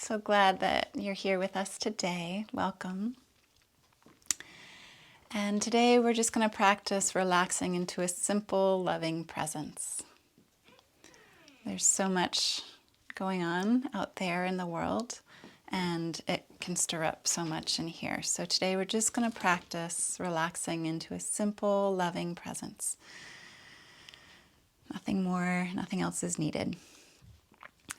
So glad that you're here with us today. Welcome. And today we're just going to practice relaxing into a simple, loving presence. There's so much going on out there in the world, and it can stir up so much in here. So today we're just going to practice relaxing into a simple, loving presence. Nothing more, nothing else is needed.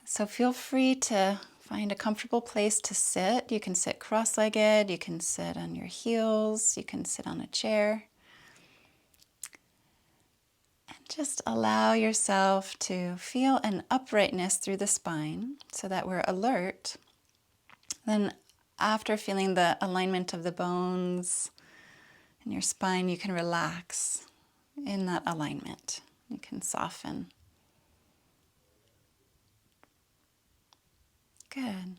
So feel free to find a comfortable place to sit. You can sit cross-legged, you can sit on your heels, you can sit on a chair. And just allow yourself to feel an uprightness through the spine so that we're alert. Then after feeling the alignment of the bones in your spine, you can relax in that alignment. You can soften. Good.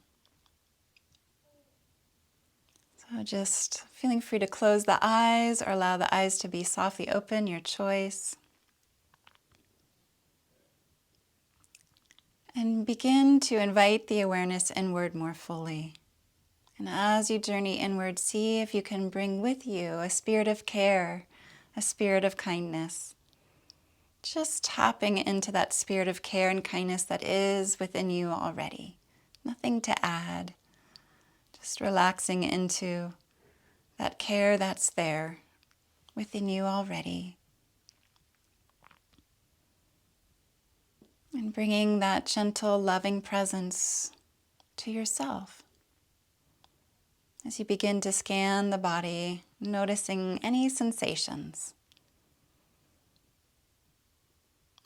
So just feeling free to close the eyes or allow the eyes to be softly open, your choice. And begin to invite the awareness inward more fully. And as you journey inward, see if you can bring with you a spirit of care, a spirit of kindness. Just tapping into that spirit of care and kindness that is within you already. Nothing to add. Just relaxing into that care that's there within you already. And bringing that gentle, loving presence to yourself. As you begin to scan the body, noticing any sensations.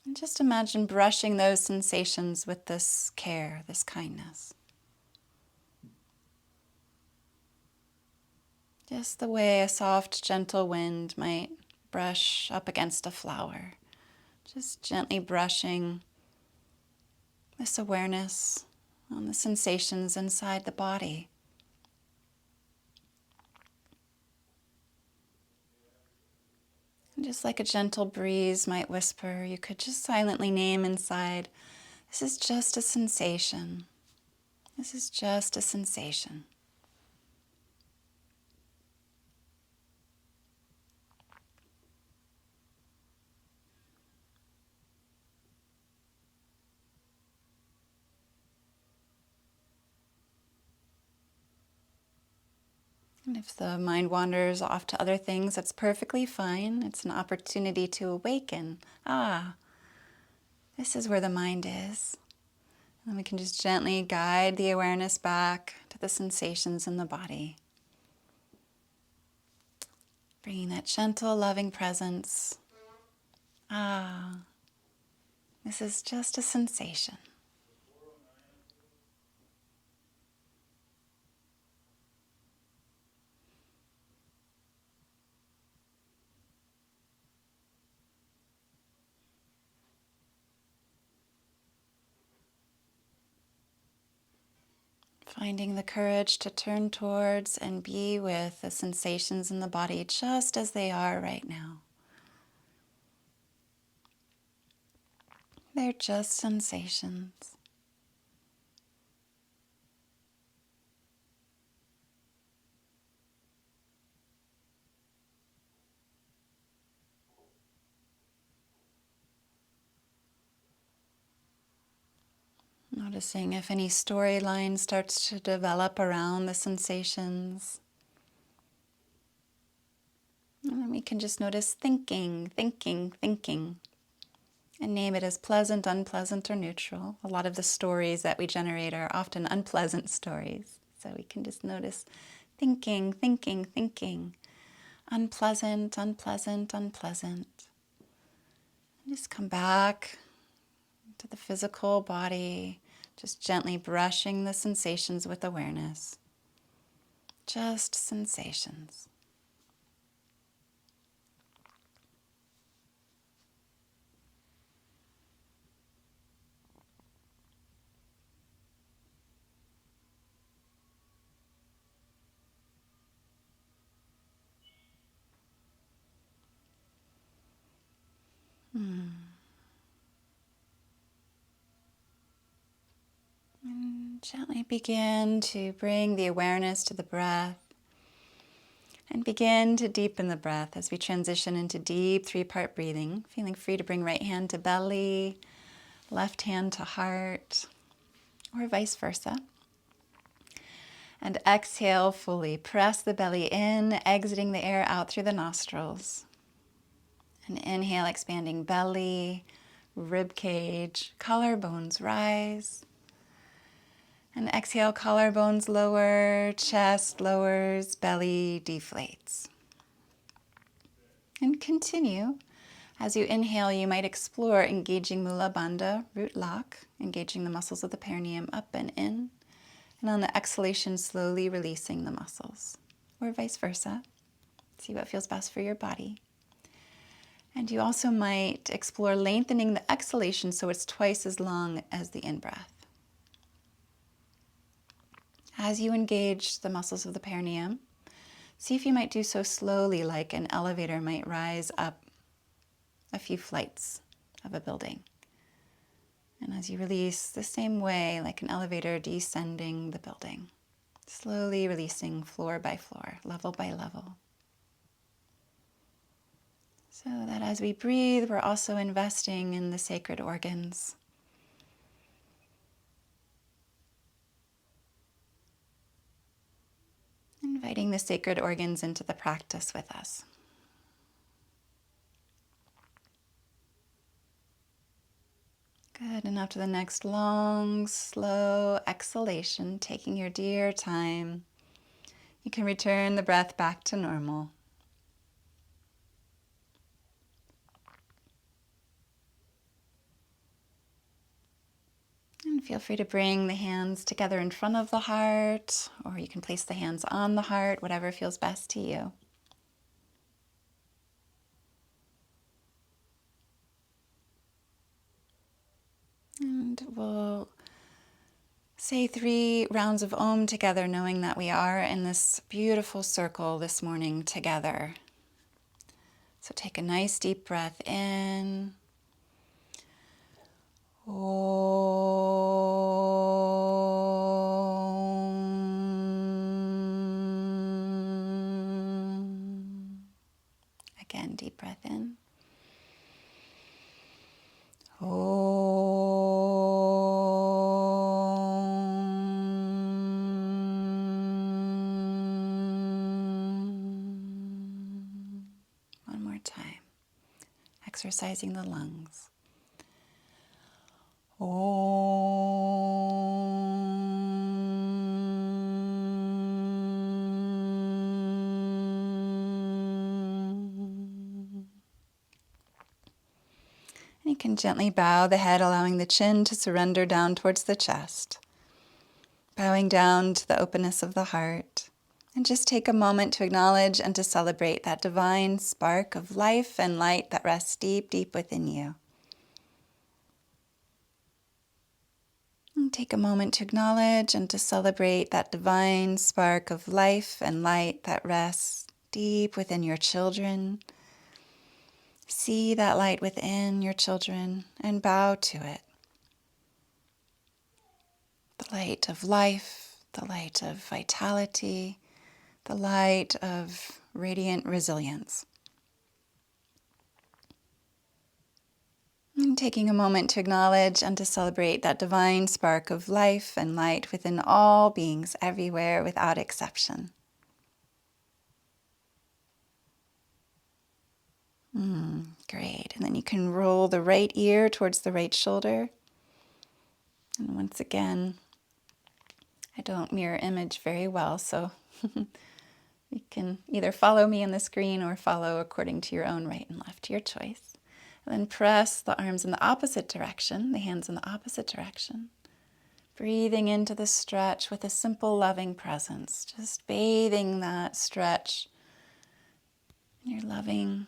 And just imagine brushing those sensations with this care, this kindness. Just the way a soft, gentle wind might brush up against a flower. Just gently brushing this awareness on the sensations inside the body. And just like a gentle breeze might whisper, you could just silently name inside, this is just a sensation. This is just a sensation. And if the mind wanders off to other things, that's perfectly fine. It's an opportunity to awaken. This is where the mind is. And we can just gently guide the awareness back to the sensations in the body. Bringing that gentle, loving presence. This is just a sensation. Finding the courage to turn towards and be with the sensations in the body just as they are right now. They're just sensations. Noticing if any storyline starts to develop around the sensations. And then we can just notice thinking, and name it as pleasant, unpleasant, or neutral. A lot of the stories that we generate are often unpleasant stories. So we can just notice thinking. Unpleasant. And just come back to the physical body, just gently brushing the sensations with awareness. Just sensations. And Gently begin to bring the awareness to the breath and begin to deepen the breath as we transition into deep 3-part breathing. Feeling free to bring right hand to belly, left hand to heart, or vice versa. And exhale fully. Press the belly in, exiting the air out through the nostrils. And inhale, expanding belly, rib cage, collarbones rise. And exhale, collarbones lower, chest lowers, belly deflates. And continue. As you inhale, you might explore engaging Mula Bandha, root lock, engaging the muscles of the perineum up and in. And on the exhalation, slowly releasing the muscles, or vice versa. See what feels best for your body. And you also might explore lengthening the exhalation so it's twice as long as the in-breath. As you engage the muscles of the perineum, see if you might do so slowly, like an elevator might rise up a few flights of a building. And as you release, the same way, like an elevator descending the building, slowly releasing floor by floor, level by level. So that as we breathe, we're also investing in the sacred organs. Inviting the sacred organs into the practice with us. Good, and after the next long, slow exhalation, taking your dear time, you can return the breath back to normal. And feel free to bring the hands together in front of the heart, or you can place the hands on the heart, whatever feels best to you. And we'll say 3 rounds of Om together, knowing that we are in this beautiful circle this morning together. So take a nice deep breath in. Om. Again, deep breath in. One more time. Exercising the lungs. And you can gently bow the head, allowing the chin to surrender down towards the chest. Bowing down to the openness of the heart. And just take a moment to acknowledge and to celebrate that divine spark of life and light that rests deep, deep within you. And take a moment to acknowledge and to celebrate that divine spark of life and light that rests deep within your children. See that light within your children and bow to it. The light of life, the light of vitality, the light of radiant resilience. And taking a moment to acknowledge and to celebrate that divine spark of life and light within all beings everywhere without exception. Great. And then you can roll the right ear towards the right shoulder. And once again, I don't mirror image very well, so you can either follow me on the screen or follow according to your own right and left, your choice. And then press the arms in the opposite direction, the hands in the opposite direction. Breathing into the stretch with a simple loving presence, just bathing that stretch in your loving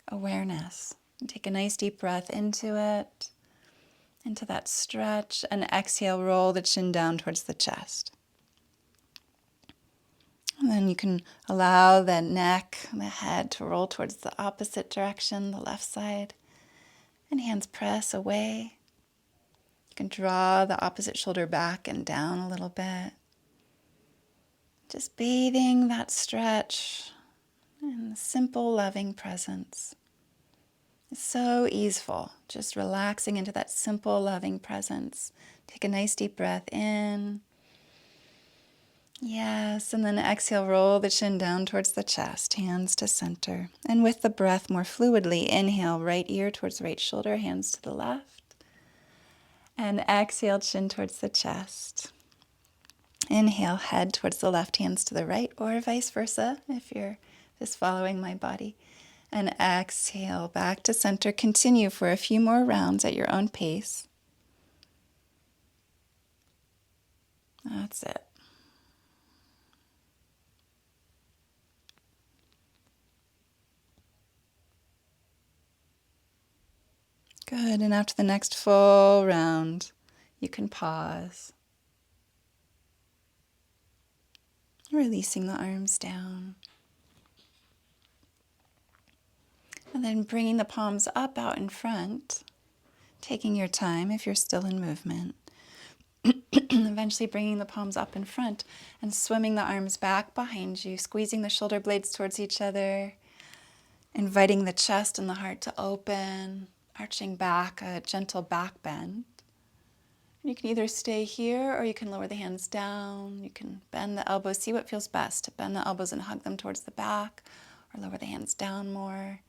awareness. And take a nice deep breath into it, into that stretch, and exhale, roll the chin down towards the chest. And then you can allow the neck and the head to roll towards the opposite direction, the left side, and hands press away. You can draw the opposite shoulder back and down a little bit. Just bathing that stretch in the simple, loving presence. It's so easeful, just relaxing into that simple, loving presence. Take a nice deep breath in. Yes, and then exhale, roll the chin down towards the chest, hands to center. And with the breath more fluidly, inhale, right ear towards the right shoulder, hands to the left. And exhale, chin towards the chest. Inhale, head towards the left, hands to the right, or vice versa, if you're just following my body. And exhale, back to center. Continue for a few more rounds at your own pace. That's it. Good, and after the next full round, you can pause. Releasing the arms down. And then bringing the palms up out in front, taking your time if you're still in movement. Eventually bringing the palms up in front and swimming the arms back behind you, squeezing the shoulder blades towards each other, inviting the chest and the heart to open, arching back, a gentle back bend. And you can either stay here or you can lower the hands down. You can bend the elbows, see what feels best, to bend the elbows and hug them towards the back, or lower the hands down more.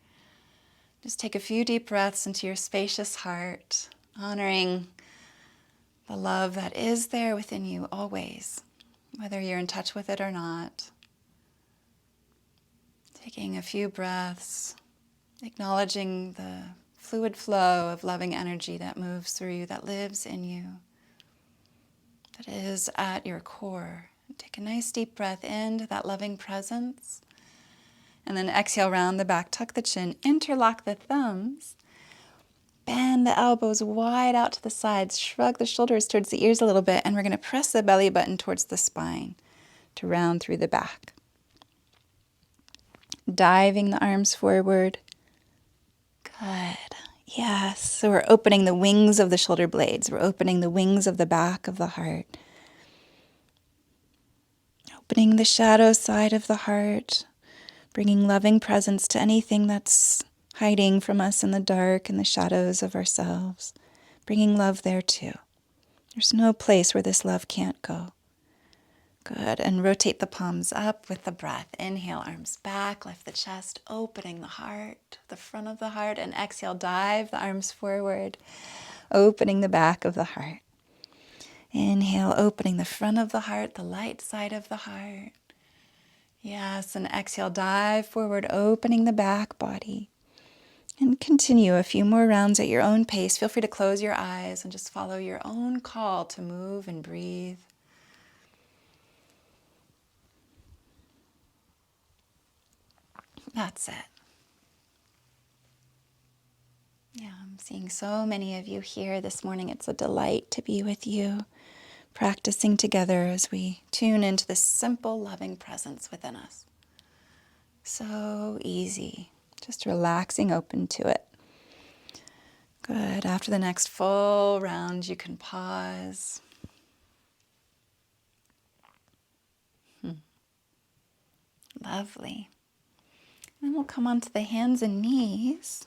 Just take a few deep breaths into your spacious heart, honoring the love that is there within you always, whether you're in touch with it or not. Taking a few breaths, acknowledging the fluid flow of loving energy that moves through you, that lives in you, that is at your core. Take a nice deep breath into that loving presence. And then exhale, round the back, tuck the chin, interlock the thumbs, bend the elbows wide out to the sides, shrug the shoulders towards the ears a little bit, and we're going to press the belly button towards the spine to round through the back. Diving the arms forward. Good. Yes. So we're opening the wings of the shoulder blades. We're opening the wings of the back of the heart. Opening the shadow side of the heart. Bringing loving presence to anything that's hiding from us in the dark and the shadows of ourselves. Bringing love there too. There's no place where this love can't go. Good. And rotate the palms up with the breath. Inhale, arms back, lift the chest, opening the heart, the front of the heart, and exhale, dive the arms forward, opening the back of the heart. Inhale, opening the front of the heart, the light side of the heart. Yes, and exhale, dive forward, opening the back body. And continue a few more rounds at your own pace. Feel free to close your eyes and just follow your own call to move and breathe. That's it. Yeah, I'm seeing so many of you here this morning. It's a delight to be with you, practicing together as we tune into this simple, loving presence within us. So easy, just relaxing, open to it. Good. After the next full round, you can pause. Lovely. Then we'll come onto the hands and knees.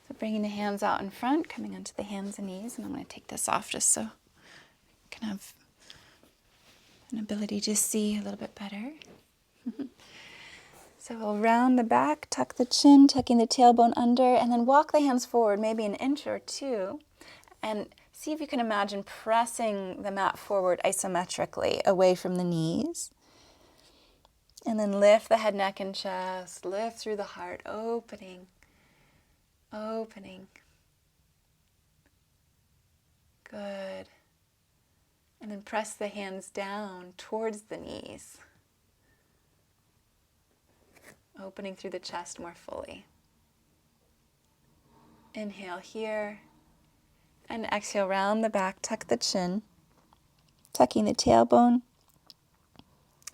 So bringing the hands out in front, coming onto the hands and knees, and I'm going to take this off just so you can have an ability to see a little bit better. So we'll round the back, tuck the chin, tucking the tailbone under, and then walk the hands forward, maybe an inch or two, and see if you can imagine pressing the mat forward isometrically away from the knees. And then lift the head, neck, and chest, lift through the heart, opening. Good. And then press the hands down towards the knees. Opening through the chest more fully. Inhale here. And exhale, round the back, tuck the chin, tucking the tailbone.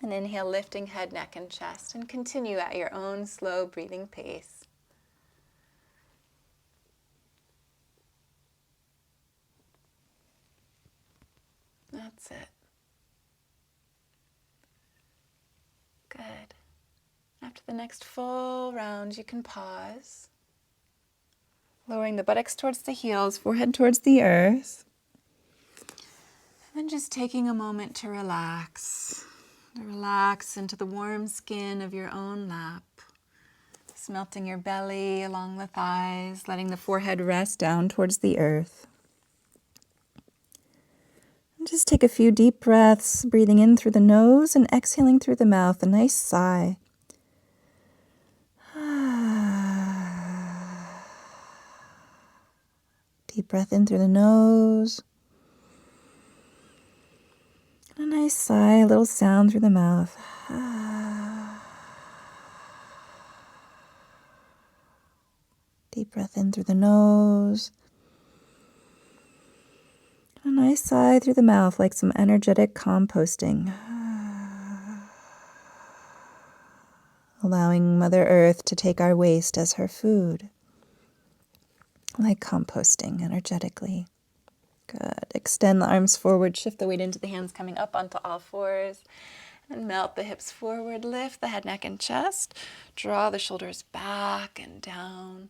And inhale, lifting head, neck, and chest. And continue at your own slow breathing pace. That's it. Good. After the next full round, you can pause. Lowering the buttocks towards the heels, forehead towards the earth. And just taking a moment to relax. To relax into the warm skin of your own lap. Just melting your belly along the thighs, letting the forehead rest down towards the earth. And just take a few deep breaths, breathing in through the nose and exhaling through the mouth, a nice sigh. Deep breath in through the nose. And a nice sigh, a little sound through the mouth. Deep breath in through the nose. A nice sigh through the mouth, like some energetic composting. Allowing Mother Earth to take our waste as her food. Like composting energetically. Good. Extend the arms forward, shift the weight into the hands, coming up onto all fours. And melt the hips forward, lift the head, neck, and chest. Draw the shoulders back and down.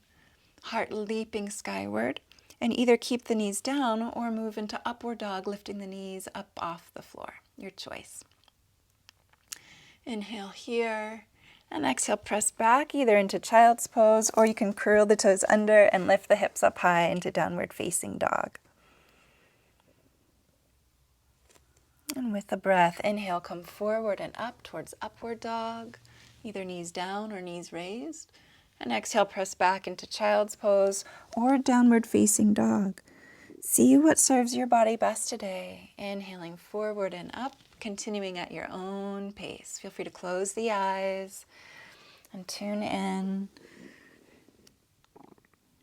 Heart leaping skyward. And either keep the knees down or move into upward dog, lifting the knees up off the floor. Your choice. Inhale here. And exhale, press back either into child's pose, or you can curl the toes under and lift the hips up high into downward facing dog. And with the breath, inhale, come forward and up towards upward dog, either knees down or knees raised. And exhale, press back into child's pose or downward facing dog. See what serves your body best today. Inhaling forward and up, continuing at your own pace. Feel free to close the eyes and tune in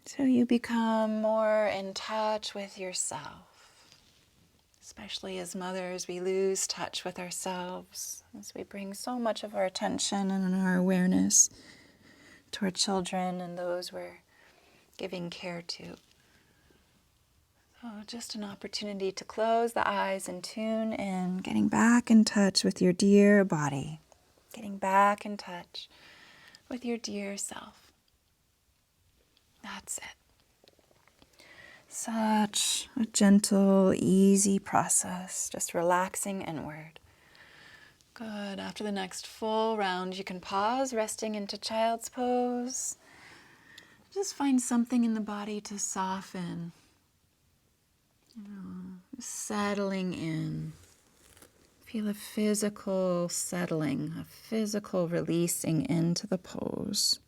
so you become more in touch with yourself. Especially as mothers, we lose touch with ourselves as we bring so much of our attention and our awareness to our children and those we're giving care to. So just an opportunity to close the eyes and tune in, getting back in touch with your dear body, getting back in touch with your dear self. That's it. Such a gentle, easy process, just relaxing inward. Good. After the next full round, you can pause, resting into child's pose. Just find something in the body to soften. Settling in. Feel a physical settling, a physical releasing into the pose.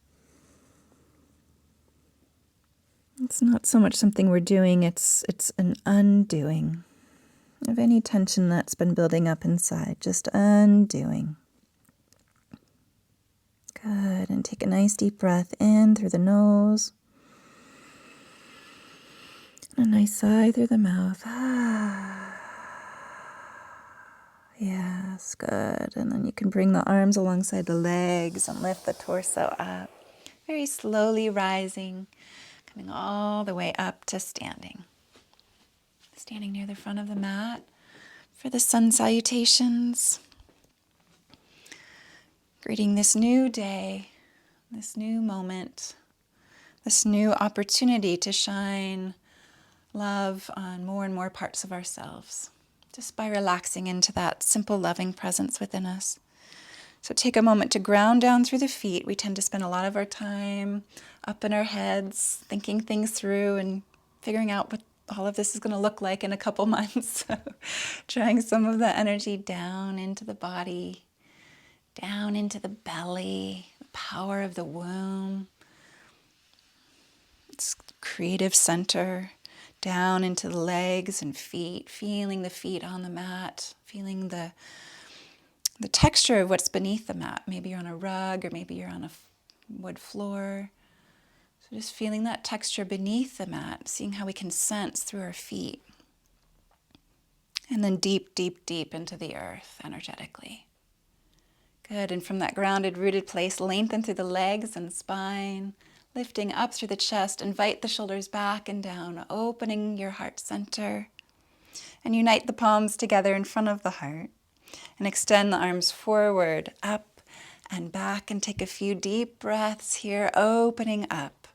It's not so much something we're doing, it's an undoing of any tension that's been building up inside, just undoing. Good, and take a nice deep breath in through the nose. And a nice sigh through the mouth. Yes, good. And then you can bring the arms alongside the legs and lift the torso up. Very slowly rising. Coming all the way up to standing. Standing near the front of the mat for the sun salutations. Greeting this new day, this new moment, this new opportunity to shine love on more and more parts of ourselves, just by relaxing into that simple, loving presence within us. So take a moment to ground down through the feet. We tend to spend a lot of our time up in our heads, thinking things through and figuring out what all of this is going to look like in a couple months. So drawing some of the energy down into the body, down into the belly, the power of the womb, its creative center, down into the legs and feet, feeling the feet on the mat, feeling the texture of what's beneath the mat. Maybe you're on a rug or maybe you're on a wood floor. So just feeling that texture beneath the mat, seeing how we can sense through our feet. And then deep, deep, deep into the earth energetically. Good, and from that grounded, rooted place, lengthen through the legs and spine, lifting up through the chest, invite the shoulders back and down, opening your heart center. And unite the palms together in front of the heart. And extend the arms forward, up and back. And take a few deep breaths here, opening up.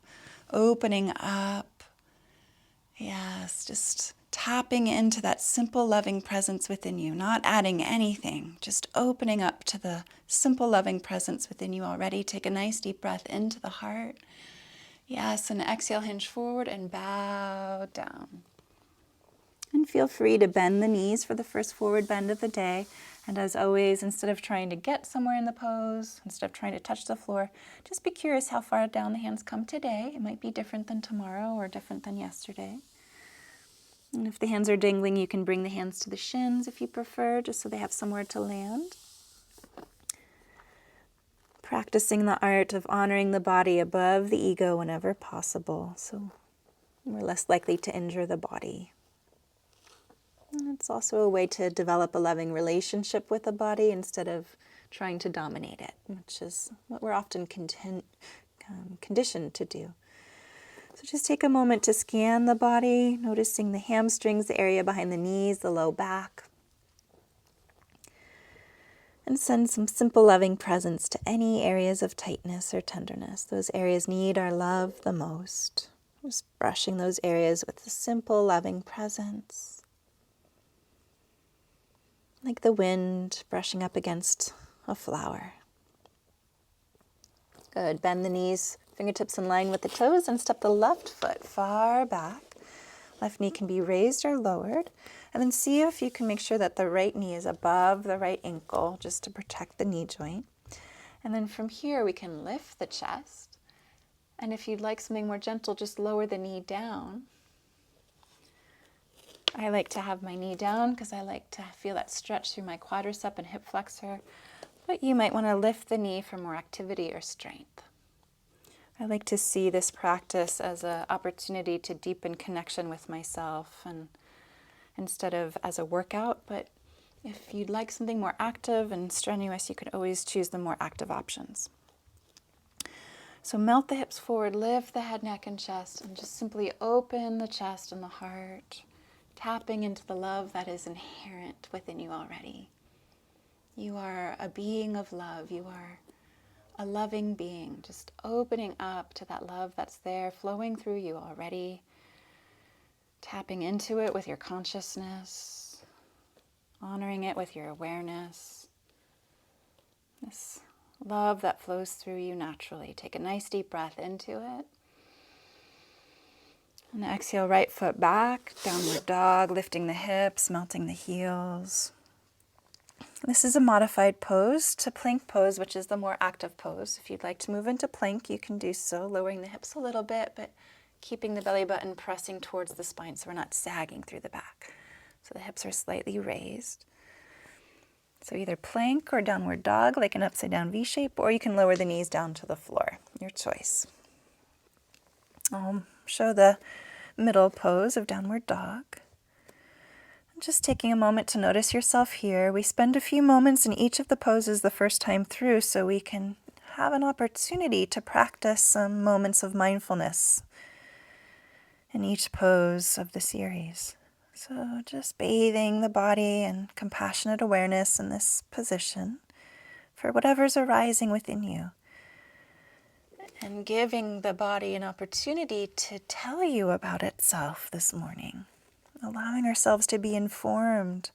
Opening up. Yes, just tapping into that simple, loving presence within you, not adding anything, just opening up to the simple, loving presence within you already. Take a nice deep breath into the heart. Yes, and exhale, hinge forward and bow down. And feel free to bend the knees for the first forward bend of the day. And as always, instead of trying to get somewhere in the pose, instead of trying to touch the floor, just be curious how far down the hands come today. It might be different than tomorrow or different than yesterday. And if the hands are dangling, you can bring the hands to the shins if you prefer, just so they have somewhere to land. Practicing the art of honoring the body above the ego whenever possible, so we're less likely to injure the body. And it's also a way to develop a loving relationship with the body instead of trying to dominate it, which is what we're often conditioned to do. So just take a moment to scan the body, noticing the hamstrings, the area behind the knees, the low back. And send some simple loving presence to any areas of tightness or tenderness. Those areas need our love the most. Just brushing those areas with a simple loving presence. Like the wind brushing up against a flower. Good. Bend the knees, fingertips in line with the toes, and step the left foot far back. Left knee can be raised or lowered. And then see if you can make sure that the right knee is above the right ankle, just to protect the knee joint. And then from here, we can lift the chest. And if you'd like something more gentle, just lower the knee down. I like to have my knee down because I like to feel that stretch through my quadricep and hip flexor. But you might want to lift the knee for more activity or strength. I like to see this practice as an opportunity to deepen connection with myself, and instead of as a workout. But if you'd like something more active and strenuous, you could always choose the more active options. So melt the hips forward, lift the head, neck, and chest, and just simply open the chest and the heart, tapping into the love that is inherent within you already. You are a being of love. You are a loving being, just opening up to that love that's there, flowing through you already, tapping into it with your consciousness, honoring it with your awareness. This love that flows through you naturally. Take a nice deep breath into it. And exhale, right foot back, downward dog, lifting the hips, melting the heels. This is a modified pose to plank pose, which is the more active pose. If you'd like to move into plank, you can do so, lowering the hips a little bit, but keeping the belly button pressing towards the spine so we're not sagging through the back. So the hips are slightly raised. So either plank or downward dog, like an upside down V shape, or you can lower the knees down to the floor. Your choice. I'll show the middle pose of downward dog. Just taking a moment to notice yourself here. We spend a few moments in each of the poses the first time through so we can have an opportunity to practice some moments of mindfulness in each pose of the series. So just bathing the body in compassionate awareness in this position for whatever's arising within you. And giving the body an opportunity to tell you about itself this morning. Allowing ourselves to be informed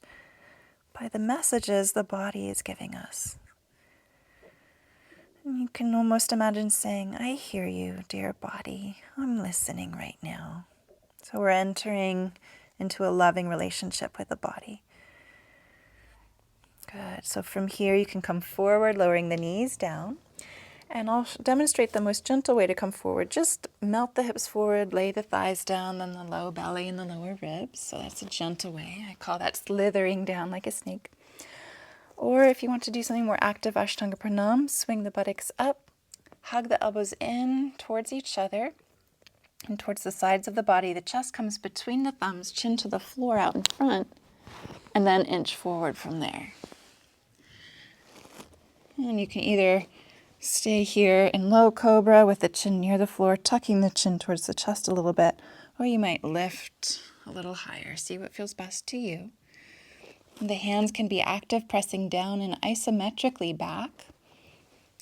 by the messages the body is giving us. And you can almost imagine saying, I hear you, dear body. I'm listening right now. So we're entering into a loving relationship with the body. Good. So from here you can come forward, lowering the knees down. And I'll demonstrate the most gentle way to come forward. Just melt the hips forward, lay the thighs down, then the low belly and the lower ribs. So that's a gentle way. I call that slithering down like a snake. Or if you want to do something more active, Ashtanga Pranam, swing the buttocks up, hug the elbows in towards each other and towards the sides of the body. The chest comes between the thumbs, chin to the floor out in front, and then inch forward from there. And you can either stay here in low cobra with the chin near the floor, tucking the chin towards the chest a little bit, or you might lift a little higher. See what feels best to you. The hands can be active, pressing down and isometrically back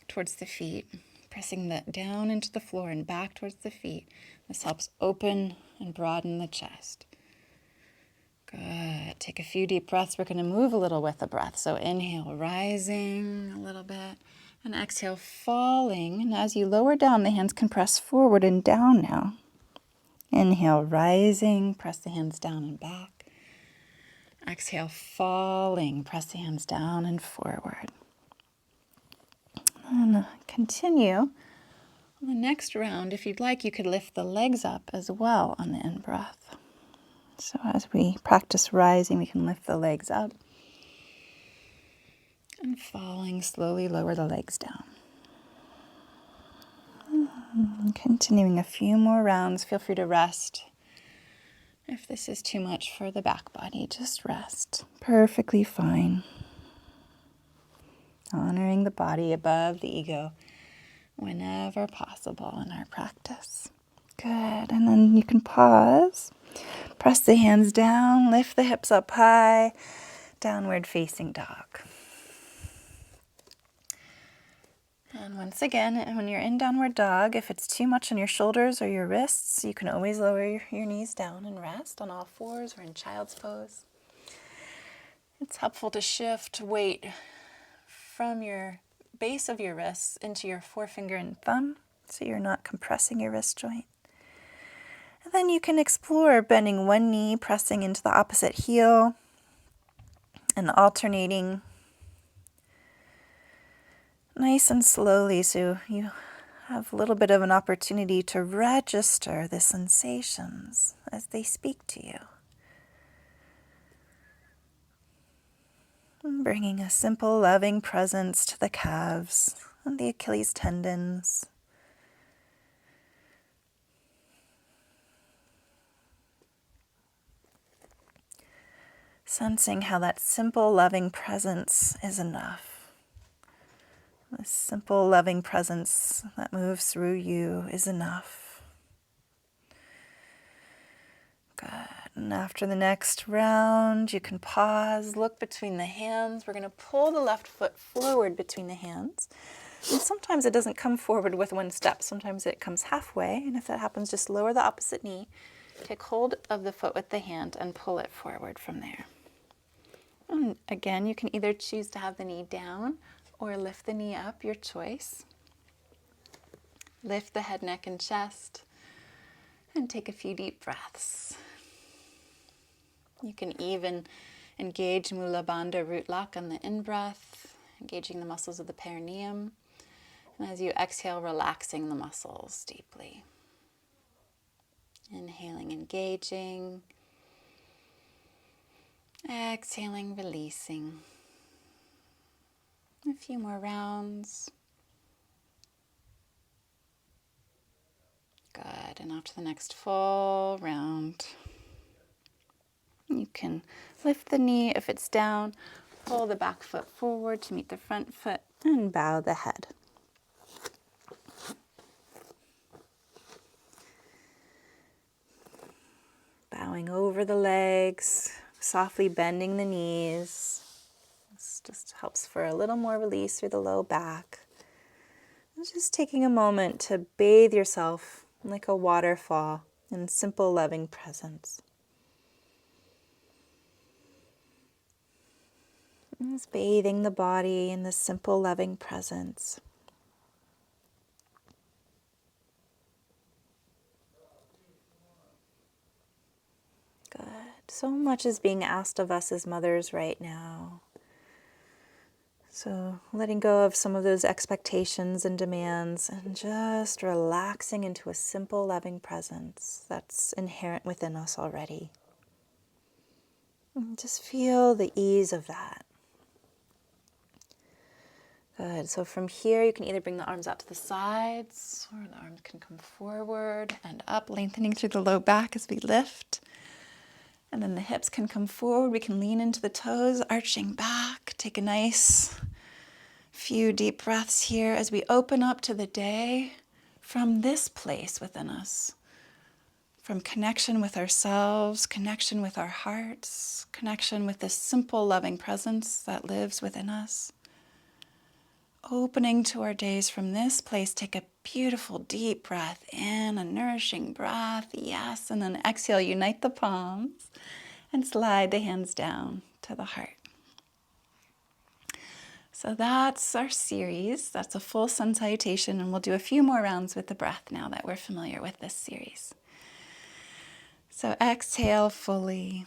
towards the feet, pressing that down into the floor and back towards the feet. This helps open and broaden the chest. Good. Take a few deep breaths. We're going to move a little with the breath. So inhale, rising a little bit, and exhale, falling. And as you lower down, the hands can press forward and down now. Inhale, rising, press the hands down and back. Exhale, falling, press the hands down and forward. And continue. On the next round, if you'd like, you could lift the legs up as well on the in-breath. So as we practice rising, we can lift the legs up. And falling, slowly lower the legs down. Continuing a few more rounds. Feel free to rest. If this is too much for the back body, just rest. Perfectly fine. Honoring the body above the ego whenever possible in our practice. Good. And then you can pause. Press the hands down. Lift the hips up high. Downward facing dog. And once again, when you're in downward dog, if it's too much on your shoulders or your wrists, you can always lower your knees down and rest on all fours or in child's pose. It's helpful to shift weight from your base of your wrists into your forefinger and thumb, so you're not compressing your wrist joint. And then you can explore bending one knee, pressing into the opposite heel, and alternating nice and slowly, so you have a little bit of an opportunity to register the sensations as they speak to you. And bringing a simple, loving presence to the calves and the Achilles tendons. Sensing how that simple, loving presence is enough. This simple, loving presence that moves through you is enough. Good. And after the next round, you can pause, look between the hands. We're going to pull the left foot forward between the hands. And sometimes it doesn't come forward with one step. Sometimes it comes halfway. And if that happens, just lower the opposite knee. Take hold of the foot with the hand and pull it forward from there. And again, you can either choose to have the knee down or lift the knee up, your choice. Lift the head, neck, and chest, and take a few deep breaths. You can even engage Mula Bandha root lock on the in-breath, engaging the muscles of the perineum. And as you exhale, relaxing the muscles deeply. Inhaling, engaging. Exhaling, releasing. A few more rounds. Good. And after the next full round, you can lift the knee if it's down, pull the back foot forward to meet the front foot, and bow the head. Bowing over the legs, softly bending the knees. This just helps for a little more release through the low back. And just taking a moment to bathe yourself like a waterfall in simple, loving presence. And just bathing the body in this simple, loving presence. Good. So much is being asked of us as mothers right now. So letting go of some of those expectations and demands and just relaxing into a simple, loving presence that's inherent within us already. And just feel the ease of that. Good. So from here, you can either bring the arms out to the sides, or the arms can come forward and up, lengthening through the low back as we lift. And then the hips can come forward. We can lean into the toes, arching back. Take a nice few deep breaths here as we open up to the day from this place within us, from connection with ourselves, connection with our hearts, connection with this simple, loving presence that lives within us. Opening to our days from this place, take a beautiful deep breath in, a nourishing breath, yes, and then exhale, unite the palms and slide the hands down to the heart. So that's our series. That's a full sun salutation, and we'll do a few more rounds with the breath now that we're familiar with this series. So exhale fully.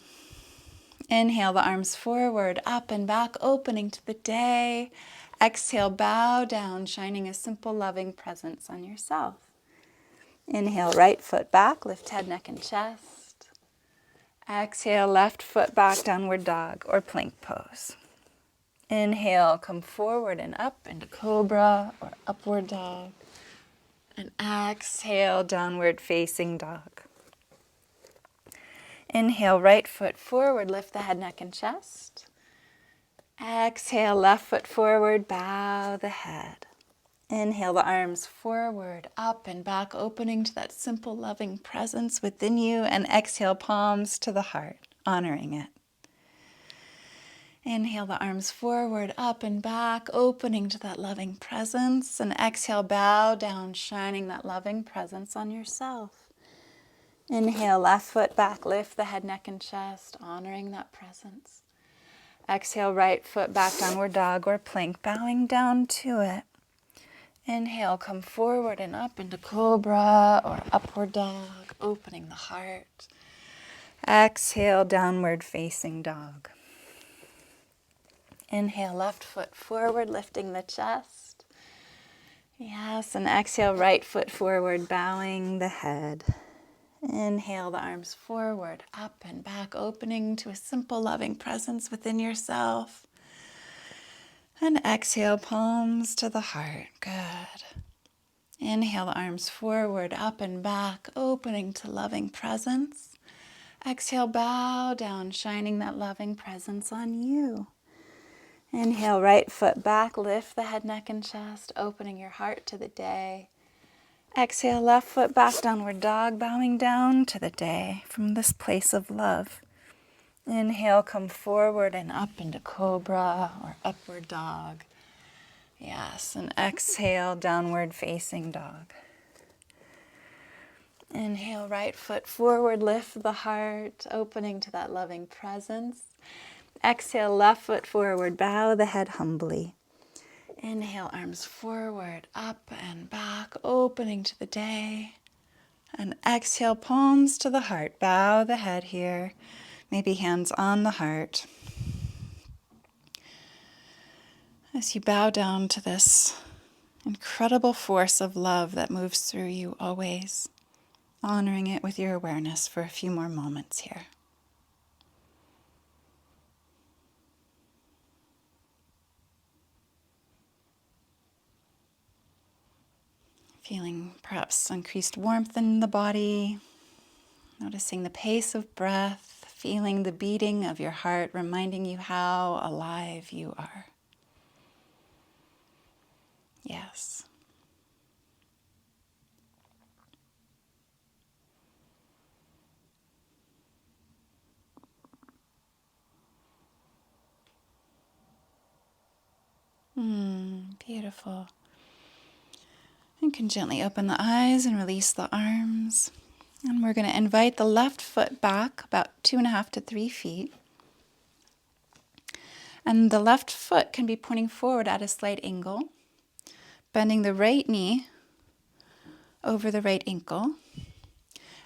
Inhale the arms forward, up and back, opening to the day. Exhale, bow down, shining a simple, loving presence on yourself. Inhale, right foot back, lift head, neck, and chest. Exhale, left foot back, downward dog or plank pose. Inhale, come forward and up into cobra or upward dog. And exhale, downward facing dog. Inhale, right foot forward, lift the head, neck, and chest. Exhale, left foot forward, bow the head. Inhale the arms forward, up and back, opening to that simple, loving presence within you. And exhale, palms to the heart, honoring it. Inhale the arms forward, up and back, opening to that loving presence. And exhale, bow down, shining that loving presence on yourself. Inhale, left foot back, lift the head, neck, and chest, honoring that presence. Exhale, right foot back, downward dog or plank, bowing down to it. Inhale, come forward and up into cobra or upward dog, opening the heart. Exhale, downward facing dog. Inhale, left foot forward, lifting the chest. Yes, and exhale, right foot forward, bowing the head. Inhale the arms forward, up and back, opening to a simple, loving presence within yourself. And exhale, palms to the heart. Good. Inhale the arms forward, up and back, opening to loving presence. Exhale, bow down, shining that loving presence on you. Inhale, right foot back, lift the head, neck, and chest, opening your heart to the day. Exhale, left foot back, downward dog, bowing down to the day from this place of love. Inhale, come forward and up into cobra or upward dog. Yes, and exhale, downward facing dog. Inhale, right foot forward, lift the heart, opening to that loving presence. Exhale, left foot forward, bow the head humbly. Inhale, arms forward, up and back, opening to the day. And exhale, palms to the heart, bow the head here, maybe hands on the heart. As you bow down to this incredible force of love that moves through you always, honoring it with your awareness for a few more moments here. Feeling perhaps increased warmth in the body, noticing the pace of breath, feeling the beating of your heart, reminding you how alive you are. Yes. Beautiful. You can gently open the eyes and release the arms. And we're going to invite the left foot back about 2.5 to 3 feet. And the left foot can be pointing forward at a slight angle, bending the right knee over the right ankle.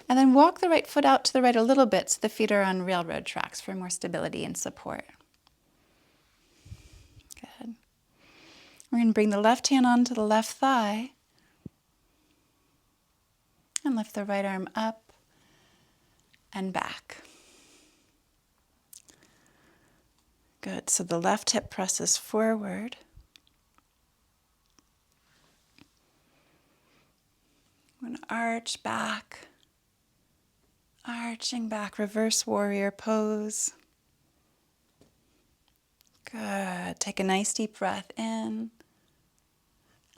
And then walk the right foot out to the right a little bit so the feet are on railroad tracks for more stability and support. Good. We're going to bring the left hand onto the left thigh and lift the right arm up and back. Good. So the left hip presses forward. We're going to arch back, arching back, reverse warrior pose. Good. Take a nice deep breath in.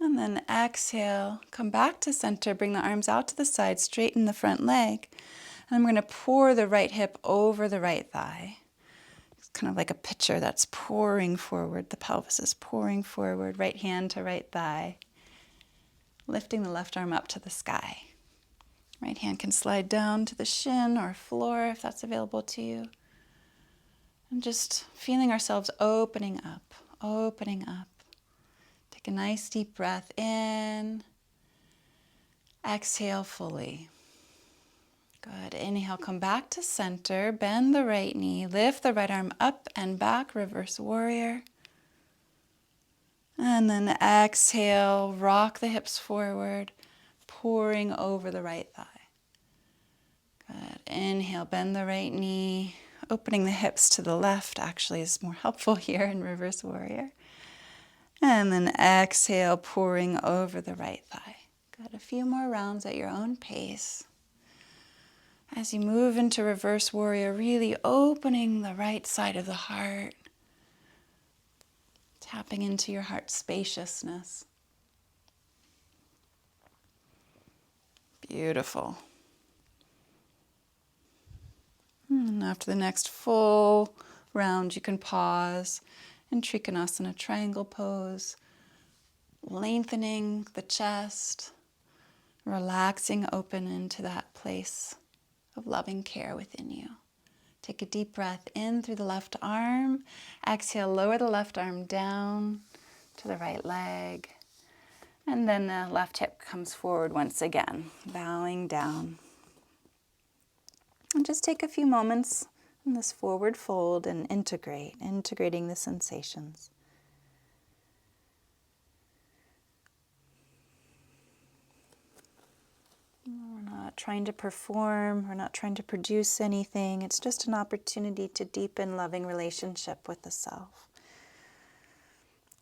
And then exhale, come back to center, bring the arms out to the side, straighten the front leg. And we're going to pour the right hip over the right thigh. It's kind of like a pitcher that's pouring forward. The pelvis is pouring forward, right hand to right thigh. Lifting the left arm up to the sky. Right hand can slide down to the shin or floor if that's available to you. And just feeling ourselves opening up, opening up. Take a nice deep breath in. Exhale fully. Good. Inhale, come back to center. Bend the right knee. Lift the right arm up and back. Reverse warrior. And then exhale, rock the hips forward, pouring over the right thigh. Good. Inhale, bend the right knee. Opening the hips to the left actually is more helpful here in reverse warrior. And then exhale, pouring over the right thigh. Good. A few more rounds at your own pace. As you move into reverse warrior, really opening the right side of the heart, tapping into your heart spaciousness. Beautiful. And after the next full round, you can pause in Trikonasana triangle pose, lengthening the chest, relaxing open into that place of loving care within you. Take a deep breath in through the left arm. Exhale, lower the left arm down to the right leg. And then the left hip comes forward once again, bowing down. And just take a few moments in this forward fold and integrating the sensations. We're not trying to perform, we're not trying to produce anything. It's just an opportunity to deepen loving relationship with the self.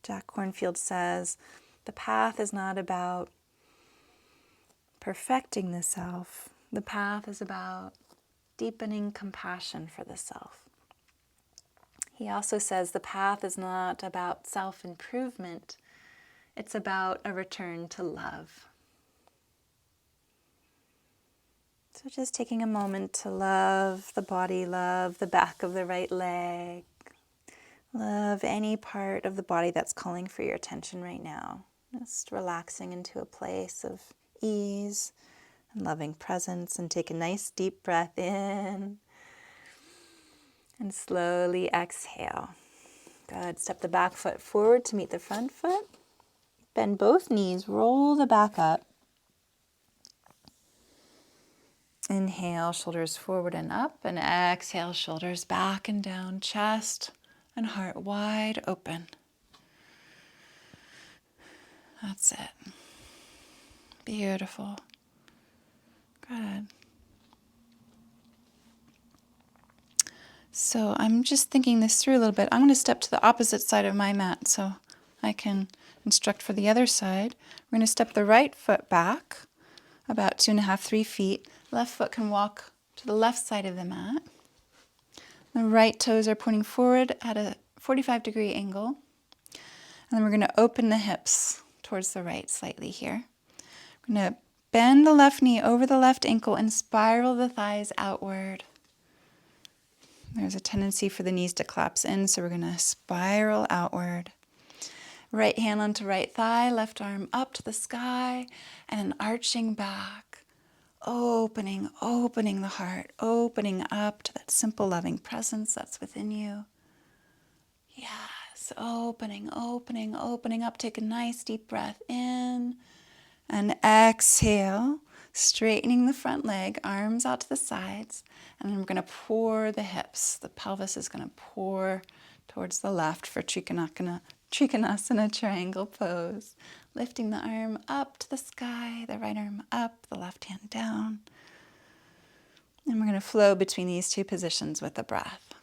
Jack Kornfield says, the path is not about perfecting the self. The path is about deepening compassion for the self. He also says the path is not about self-improvement. It's about a return to love. So just taking a moment to love the body, love the back of the right leg, love any part of the body that's calling for your attention right now. Just relaxing into a place of ease and loving presence, and take a nice deep breath in and slowly exhale. Good. Step the back foot forward to meet the front foot. Bend both knees, roll the back up. Inhale, shoulders forward and up, and exhale, shoulders back and down, chest and heart wide open. That's it. Beautiful. Good. So I'm just thinking this through a little bit. I'm going to step to the opposite side of my mat so I can instruct for the other side. We're going to step the right foot back about 2.5, 3 feet. Left foot can walk to the left side of the mat. The right toes are pointing forward at a 45-degree angle. And then we're going to open the hips towards the right slightly here. We're going to bend the left knee over the left ankle and spiral the thighs outward. There's a tendency for the knees to collapse in, so we're going to spiral outward. Right hand onto right thigh, left arm up to the sky, and an arching back. Opening the heart, opening up to that simple loving presence that's within you. Yes, opening up. Take a nice deep breath in and exhale, straightening the front leg, arms out to the sides, and then we're going to pour the hips. The pelvis is going to pour towards the left for Trikonasana triangle pose. Lifting the arm up to the sky, the right arm up, the left hand down. And we're going to flow between these two positions with the breath.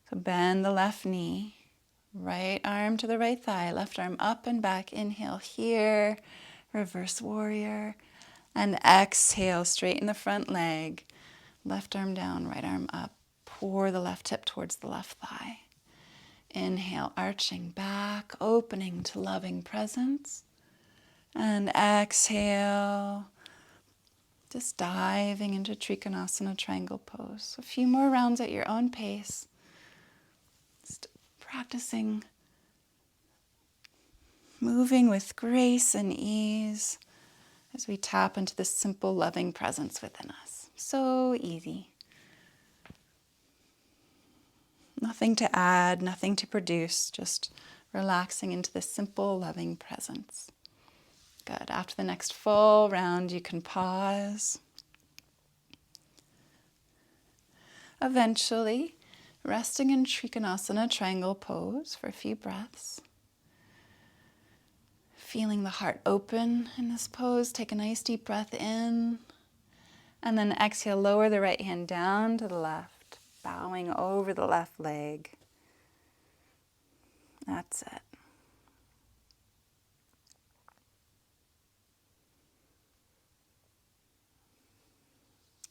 So bend the left knee, right arm to the right thigh, left arm up and back. Inhale here, reverse warrior. And exhale, straighten the front leg, left arm down, right arm up. Pour the left hip towards the left thigh. Inhale, arching back, opening to loving presence. And exhale, Just diving into Trikonasana triangle pose. A few more rounds at your own pace. Just practicing moving with grace and ease as we tap into this simple, loving presence within us. So easy. Nothing to add, nothing to produce, just relaxing into this simple, loving presence. Good. After the next full round, you can pause. Eventually, resting in Trikonasana triangle pose for a few breaths. Feeling the heart open in this pose, take a nice deep breath in. And then exhale, lower the right hand down to the left, bowing over the left leg. That's it.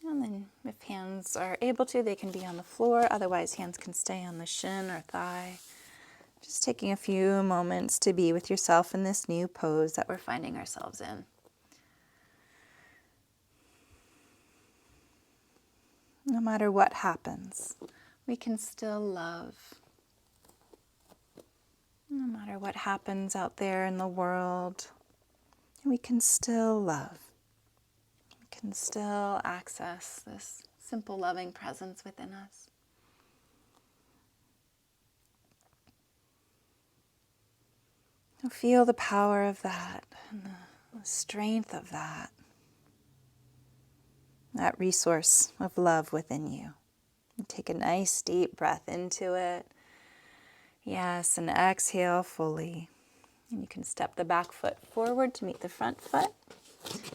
And then if hands are able to, they can be on the floor. Otherwise, hands can stay on the shin or thigh. Just taking a few moments to be with yourself in this new pose that we're finding ourselves in. No matter what happens, we can still love. No matter what happens out there in the world, we can still love. We can still access this simple, loving presence within us. Feel the power of that and the strength of that resource of love within you. And take a nice deep breath into it. Yes, and exhale fully. And you can step the back foot forward to meet the front foot.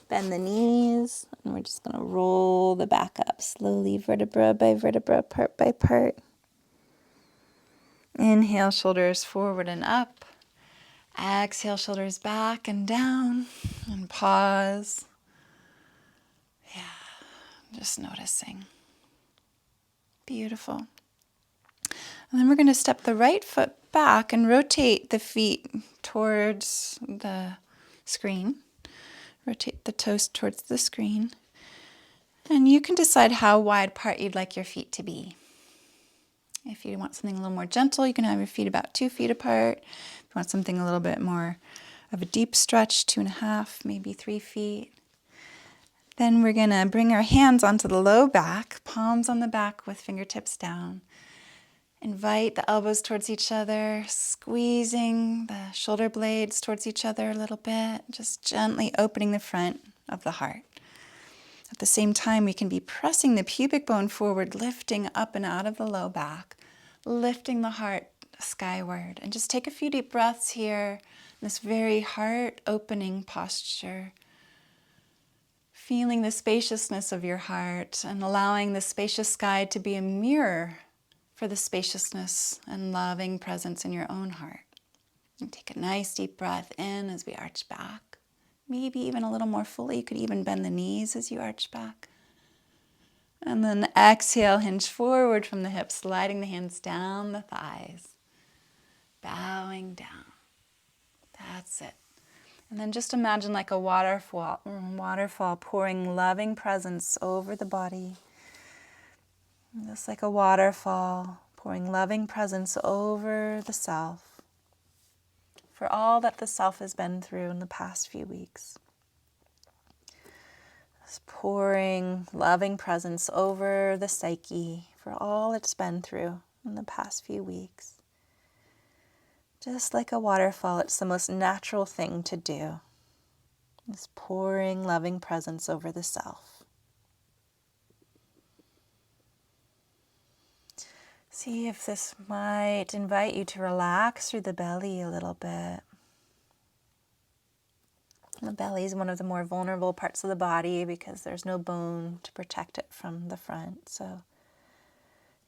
Bend the knees, and we're just going to roll the back up slowly, vertebra by vertebra, part by part. Inhale, shoulders forward and up. Exhale, shoulders back and down, and pause. Yeah, just noticing. Beautiful. And then we're going to step the right foot back and rotate the feet towards the screen. Rotate the toes towards the screen. And you can decide how wide apart you'd like your feet to be. If you want something a little more gentle, you can have your feet about 2 feet apart. If you want something a little bit more of a deep stretch, 2.5, maybe 3 feet. Then we're going to bring our hands onto the low back, palms on the back with fingertips down. Invite the elbows towards each other, squeezing the shoulder blades towards each other a little bit, just gently opening the front of the heart. At the same time, we can be pressing the pubic bone forward, lifting up and out of the low back, lifting the heart skyward. And just take a few deep breaths here in this very heart-opening posture. Feeling the spaciousness of your heart and allowing the spacious sky to be a mirror for the spaciousness and loving presence in your own heart. And take a nice deep breath in as we arch back. Maybe even a little more fully. You could even bend the knees as you arch back. And then exhale, hinge forward from the hips, sliding the hands down the thighs. Bowing down. That's it. And then just imagine like a waterfall pouring loving presence over the body. Just like a waterfall, pouring loving presence over the self, for all that the self has been through in the past few weeks. Just pouring loving presence over the psyche, for all it's been through in the past few weeks. Just like a waterfall, it's the most natural thing to do. Just pouring loving presence over the self. See if this might invite you to relax through the belly a little bit. The belly is one of the more vulnerable parts of the body because there's no bone to protect it from the front. So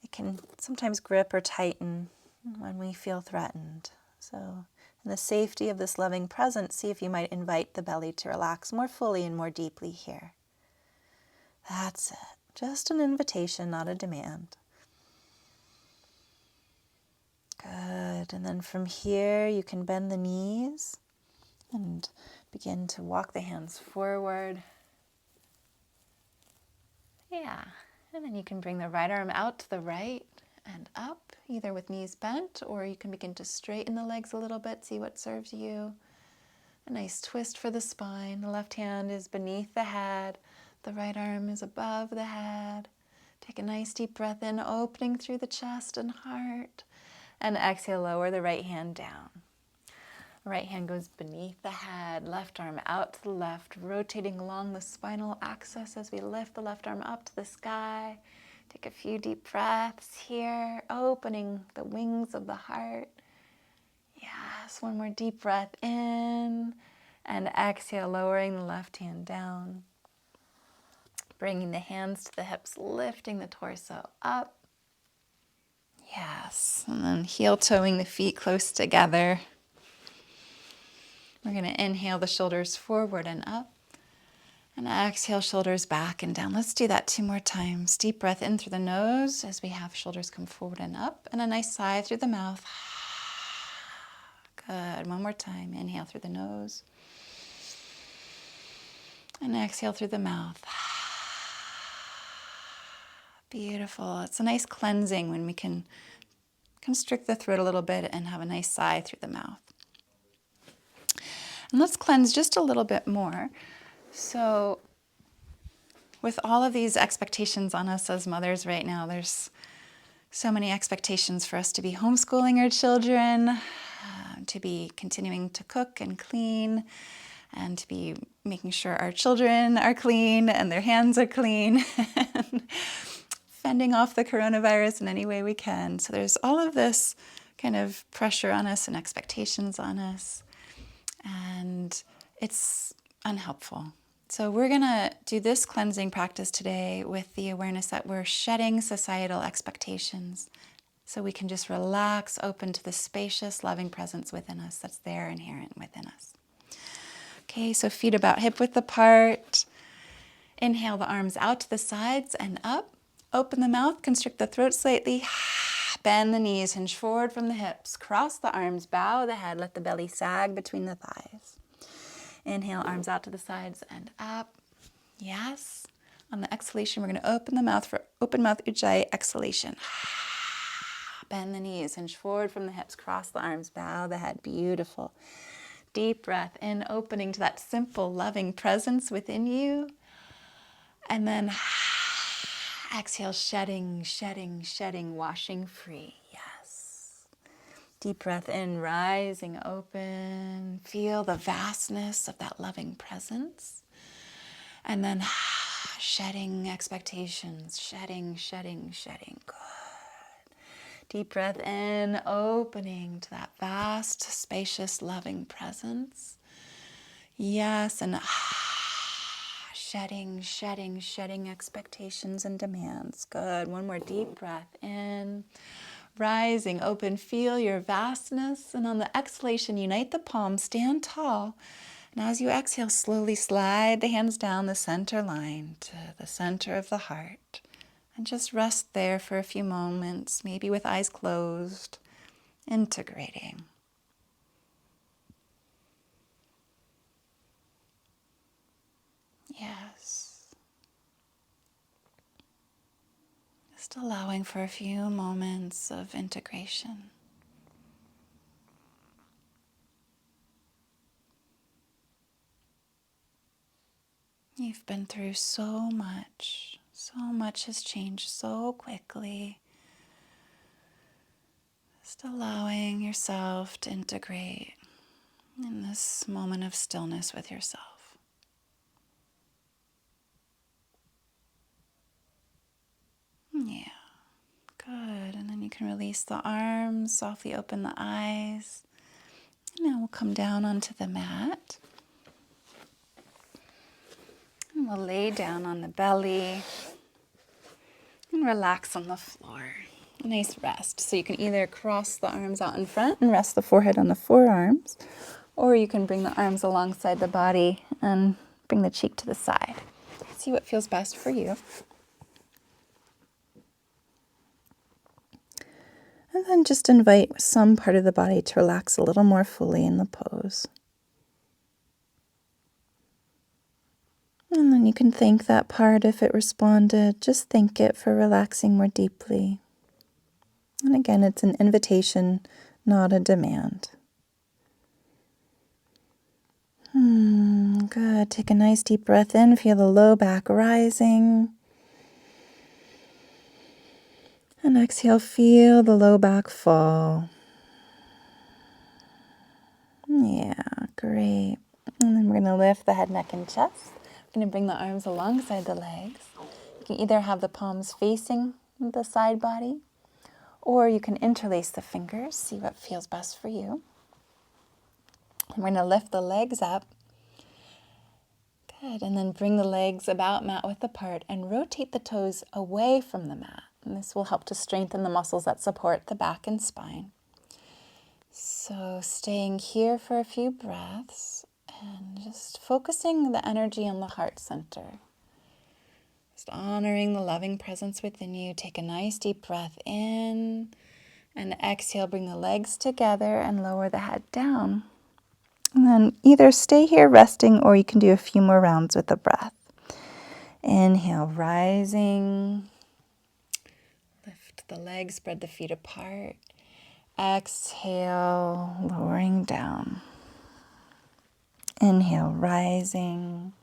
it can sometimes grip or tighten when we feel threatened. So in the safety of this loving presence, see if you might invite the belly to relax more fully and more deeply here. That's it. Just an invitation, not a demand. Good. And then from here, you can bend the knees and begin to walk the hands forward. Yeah. And then you can bring the right arm out to the right and up, either with knees bent, or you can begin to straighten the legs a little bit, see what serves you. A nice twist for the spine. The left hand is beneath the head. The right arm is above the head. Take a nice deep breath in, opening through the chest and heart. And exhale, lower the right hand down. Right hand goes beneath the head, left arm out to the left, rotating along the spinal axis as we lift the left arm up to the sky. Take a few deep breaths here, opening the wings of the heart. Yes, one more deep breath in, and exhale, lowering the left hand down. Bringing the hands to the hips, lifting the torso up. Yes, and then heel-toeing the feet close together. We're going to inhale the shoulders forward and up, and exhale shoulders back and down. Let's do that 2 more times. Deep breath in through the nose as we have shoulders come forward and up, and a nice sigh through the mouth. Good. One more time. Inhale through the nose, and exhale through the mouth. Beautiful. It's a nice cleansing when we can constrict the throat a little bit and have a nice sigh through the mouth. And let's cleanse just a little bit more. So with all of these expectations on us as mothers right now, there's so many expectations for us to be homeschooling our children, to be continuing to cook and clean, and to be making sure our children are clean and their hands are clean, and fending off the coronavirus in any way we can. So there's all of this kind of pressure on us and expectations on us, and it's unhelpful. So we're going to do this cleansing practice today with the awareness that we're shedding societal expectations so we can just relax, open to the spacious, loving presence within us that's there inherent within us. Okay, so feet about hip width apart. Inhale the arms out to the sides and up. Open the mouth, constrict the throat slightly. Bend the knees, hinge forward from the hips. Cross the arms, bow the head, let the belly sag between the thighs. Inhale, arms out to the sides and up. Yes. On the exhalation, we're going to open the mouth for open mouth ujjayi exhalation. Bend the knees, hinge forward from the hips, cross the arms, bow the head. Beautiful. Deep breath in, opening to that simple, loving presence within you. And then exhale, shedding, shedding, shedding, washing free. Yes. Deep breath in, rising open. Feel the vastness of that loving presence. And then shedding expectations, shedding, shedding, shedding. Good. Deep breath in, opening to that vast, spacious, loving presence. Yes, and shedding, shedding, shedding expectations and demands. Good. One more deep breath in. Rising, open, feel your vastness. And on the exhalation, unite the palms, stand tall. And as you exhale, slowly slide the hands down the center line to the center of the heart. And just rest there for a few moments, maybe with eyes closed, integrating. Yes. Just allowing for a few moments of integration. You've been through so much. So much has changed so quickly. Just allowing yourself to integrate in this moment of stillness with yourself. Yeah, good. And then you can release the arms, softly open the eyes. And now we'll come down onto the mat. And we'll lay down on the belly and relax on the floor. A nice rest. So you can either cross the arms out in front and rest the forehead on the forearms, or you can bring the arms alongside the body and bring the cheek to the side. See what feels best for you. And then just invite some part of the body to relax a little more fully in the pose. And then you can thank that part if it responded. Just thank it for relaxing more deeply. And again, it's an invitation, not a demand. Good. Take a nice deep breath in. Feel the low back rising. And exhale, feel the low back fall. Yeah, great. And then we're going to lift the head, neck, and chest. We're going to bring the arms alongside the legs. You can either have the palms facing the side body, or you can interlace the fingers, see what feels best for you. And we're going to lift the legs up. Good. And then bring the legs about mat width apart and rotate the toes away from the mat. And this will help to strengthen the muscles that support the back and spine. So staying here for a few breaths and just focusing the energy on the heart center. Just honoring the loving presence within you. Take a nice deep breath in and exhale. Bring the legs together and lower the head down. And then either stay here resting or you can do a few more rounds with the breath. Inhale, rising. Lift the legs, spread the feet apart. Exhale, lowering down. Inhale, rising.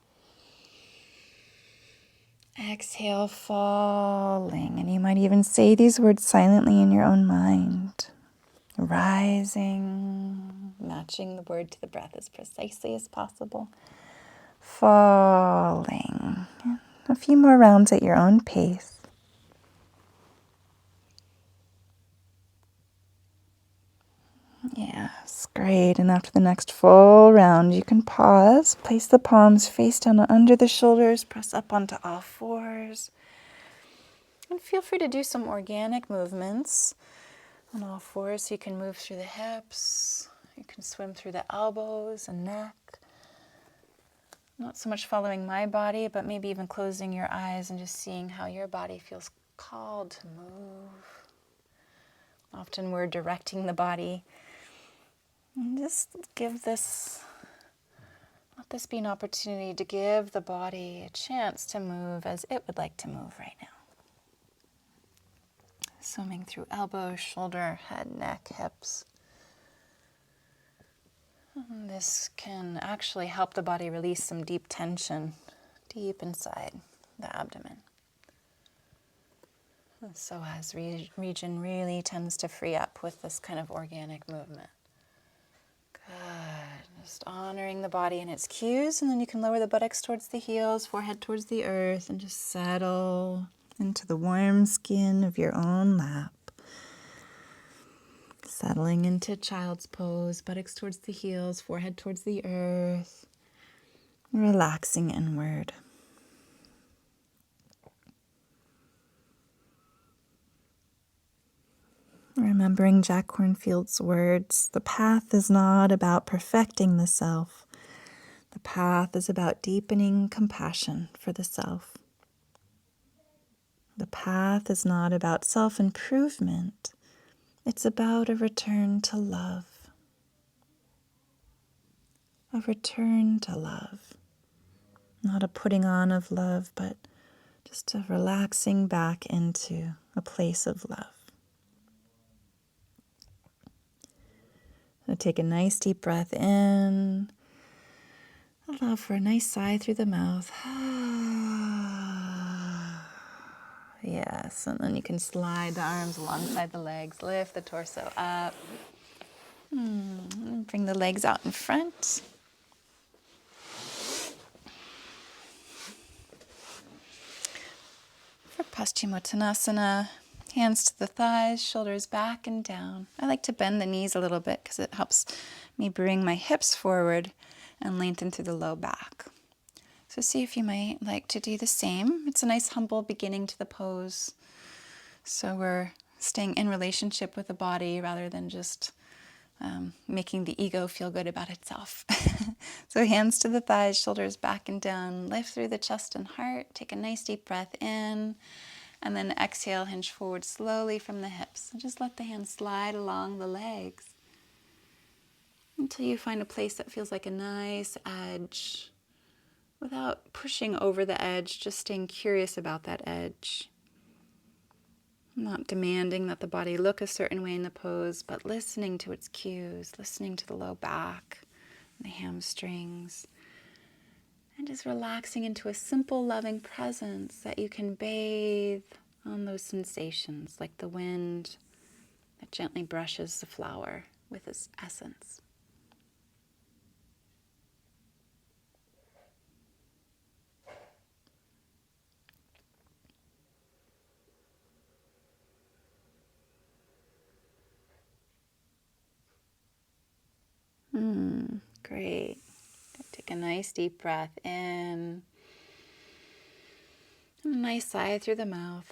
Exhale, falling. And you might even say these words silently in your own mind. Rising, matching the word to the breath as precisely as possible. Falling. A few more rounds at your own pace. Yes, great. And after the next full round, you can pause, place the palms face down under the shoulders, press up onto all fours. And feel free to do some organic movements on all fours. So you can move through the hips, you can swim through the elbows and neck. Not so much following my body, but maybe even closing your eyes and just seeing how your body feels called to move. Often we're directing the body. And just let this be an opportunity to give the body a chance to move as it would like to move right now. Swimming through elbow, shoulder, head, neck, hips. And this can actually help the body release some deep tension deep inside the abdomen. The psoas region really tends to free up with this kind of organic movement. Good. Just honoring the body and its cues, and then you can lower the buttocks towards the heels, forehead towards the earth, and just settle into the warm skin of your own lap. Settling into child's pose, buttocks towards the heels, forehead towards the earth. Relaxing inward. Remembering Jack Kornfield's words, the path is not about perfecting the self. The path is about deepening compassion for the self. The path is not about self-improvement. It's about a return to love. A return to love. Not a putting on of love, but just a relaxing back into a place of love. So take a nice deep breath in. Allow for a nice sigh through the mouth. Yes, and then you can slide the arms alongside the legs. Lift the torso up. Bring the legs out in front. For Paschimottanasana, hands to the thighs, shoulders back and down. I like to bend the knees a little bit because it helps me bring my hips forward and lengthen through the low back. So see if you might like to do the same. It's a nice humble beginning to the pose. So we're staying in relationship with the body rather than just making the ego feel good about itself. So hands to the thighs, shoulders back and down. Lift through the chest and heart. Take a nice deep breath in. And then exhale, hinge forward slowly from the hips. And just let the hands slide along the legs until you find a place that feels like a nice edge without pushing over the edge, just staying curious about that edge. Not demanding that the body look a certain way in the pose, but listening to its cues, listening to the low back, the hamstrings, and just relaxing into a simple, loving presence that you can bathe on those sensations, like the wind that gently brushes the flower with its essence. Great. Take a nice deep breath in. And a nice sigh through the mouth.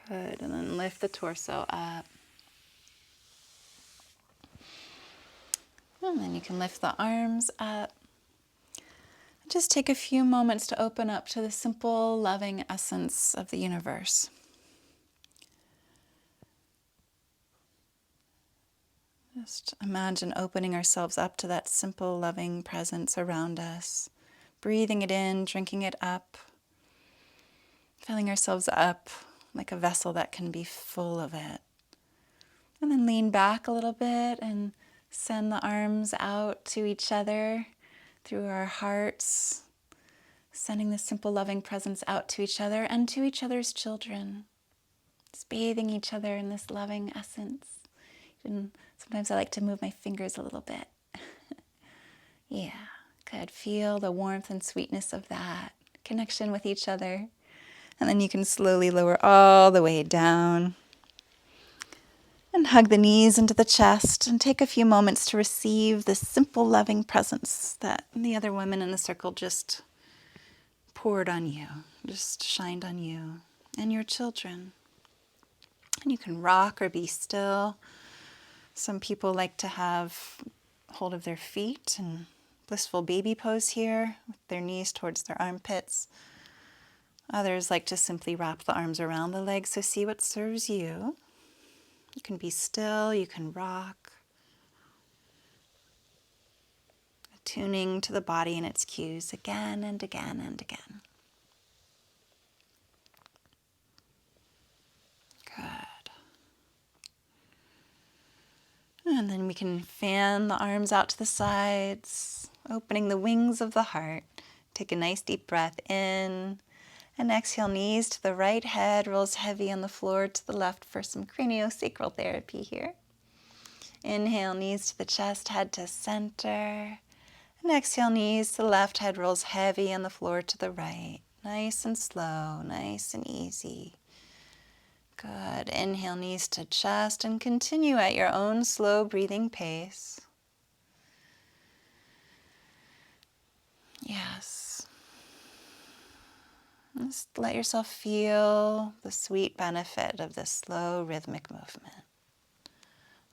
Good. And then lift the torso up. And then you can lift the arms up. Just take a few moments to open up to the simple, loving essence of the universe. Just imagine opening ourselves up to that simple, loving presence around us. Breathing it in, drinking it up. Filling ourselves up like a vessel that can be full of it. And then lean back a little bit and send the arms out to each other through our hearts. Sending the simple, loving presence out to each other and to each other's children. Just bathing each other in this loving essence. And sometimes I like to move my fingers a little bit. Yeah, good. Feel the warmth and sweetness of that connection with each other. And then you can slowly lower all the way down. And hug the knees into the chest and take a few moments to receive this simple, loving presence that the other women in the circle just poured on you, just shined on you and your children. And you can rock or be still. Some people like to have hold of their feet and blissful baby pose here with their knees towards their armpits. Others like to simply wrap the arms around the legs, so see what serves you. You can be still, you can rock. Attuning to the body and its cues again and again and again. Good. And then we can fan the arms out to the sides, opening the wings of the heart. Take a nice deep breath in. And exhale, knees to the right, head rolls heavy on the floor to the left for some craniosacral therapy here. Inhale, knees to the chest, head to center. And exhale, knees to the left, head rolls heavy on the floor to the right. Nice and slow, nice and easy. Good. Inhale, knees to chest, and continue at your own slow breathing pace. Yes. Just let yourself feel the sweet benefit of this slow rhythmic movement.